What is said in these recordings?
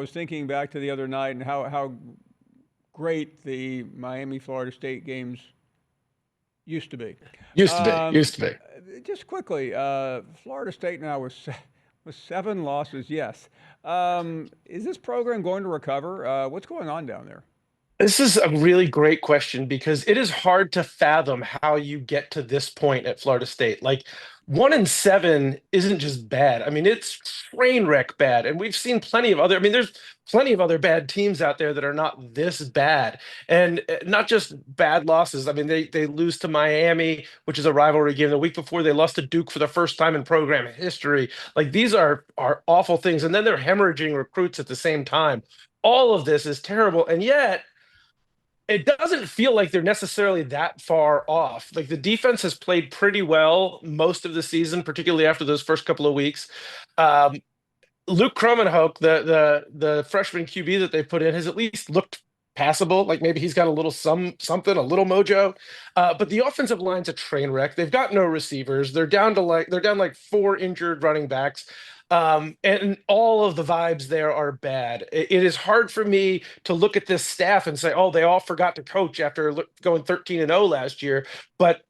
was thinking back to the other night and how great the Miami Florida State games used to be. Used to be, Um, used to be. just quickly, Florida State now with 7 losses. Yes. Is this program going to recover? What's going on down there? This is a really great question because it is hard to fathom how you get to this point at Florida State. Like 1-7 isn't just bad. I mean, it's train wreck bad. And we've seen plenty of other, I mean, there's plenty of other bad teams out there that are not this bad. And not just bad losses. I mean, they lose to Miami, which is a rivalry game. The week before they lost to Duke for the first time in program history. Like these are awful things. And then they're hemorrhaging recruits at the same time. All of this is terrible. And yet it doesn't feel like they're necessarily that far off. Like the defense has played pretty well most of the season, particularly after those first couple of weeks. Um, Luke Kromenhoek, the freshman QB that they put in, has at least looked passable. Like maybe he's got a little something, a little mojo. But the offensive line's a train wreck. They've got no receivers. They're down like 4 injured running backs. And all of the vibes there are bad. It is hard for me to look at this staff and say, oh, they all forgot to coach after going 13-0 last year. But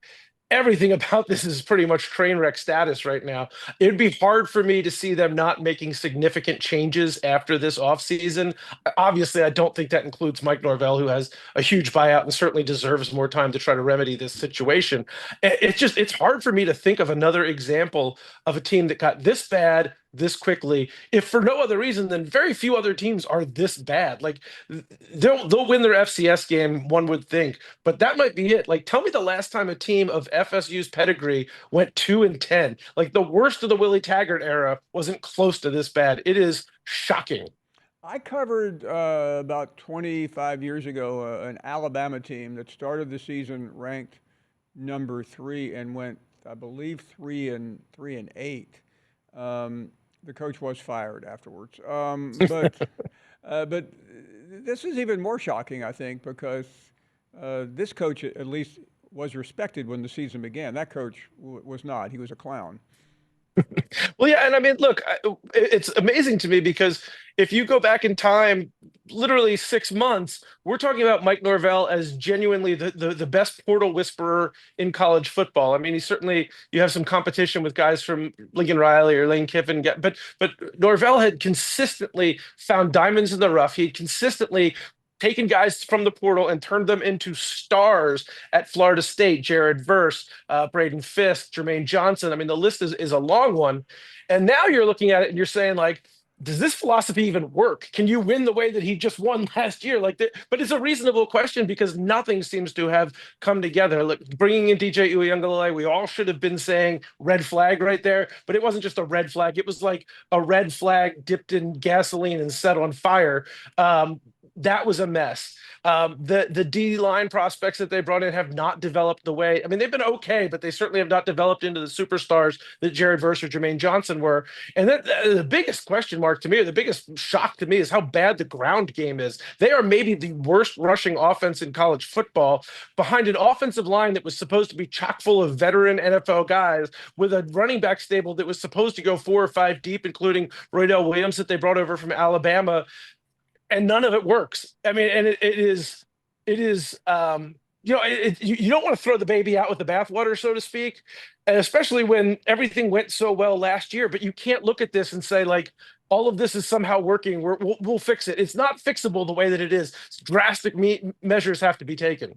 everything about this is pretty much train wreck status right now. It'd be hard for me to see them not making significant changes after this offseason. Obviously, I don't think that includes Mike Norvell, who has a huge buyout and certainly deserves more time to try to remedy this situation. It's hard for me to think of another example of a team that got this bad this quickly, if for no other reason than very few other teams are this bad. Like they'll win their FCS game, one would think, but that might be it. Like tell me the last time a team of FSU's pedigree went 2-10. Like the worst of the Willie Taggart era wasn't close to this bad. It is shocking. I covered about 25 years ago an Alabama team that started the season ranked number 3 and went, I believe, 3-8. The coach was fired afterwards. But this is even more shocking, I think, because this coach at least was respected when the season began. That coach was not. He was a clown. Well, yeah, and I mean, look, it's amazing to me because if you go back in time, literally 6 months, we're talking about Mike Norvell as genuinely the best portal whisperer in college football. I mean, you have some competition with guys from Lincoln Riley or Lane Kiffin, but Norvell had consistently found diamonds in the rough. He had consistently taken guys from the portal and turned them into stars at Florida State. Jared Verse, Braden Fisk, Jermaine Johnson. I mean, the list is a long one. And now you're looking at it and you're saying, like, does this philosophy even work? Can you win the way that he just won last year? But it's a reasonable question because nothing seems to have come together. Look, bringing in DJ Uiagalelei, we all should have been saying red flag right there, but it wasn't just a red flag. It was like a red flag dipped in gasoline and set on fire. That was a mess. The D line prospects that they brought in have not developed the way. I mean, they've been okay, but they certainly have not developed into the superstars that Jared Verse or Jermaine Johnson were. And the biggest question mark to me, or the biggest shock to me, is how bad the ground game is. They are maybe the worst rushing offense in college football, behind an offensive line that was supposed to be chock full of veteran NFL guys, with a running back stable that was supposed to go 4 or 5 deep, including Roydell Williams that they brought over from Alabama, and none of it works. I mean, and you don't want to throw the baby out with the bathwater, so to speak, and especially when everything went so well last year. But you can't look at this and say, like, all of this is somehow working. We'll fix it. It's not fixable the way that it is. Drastic measures have to be taken.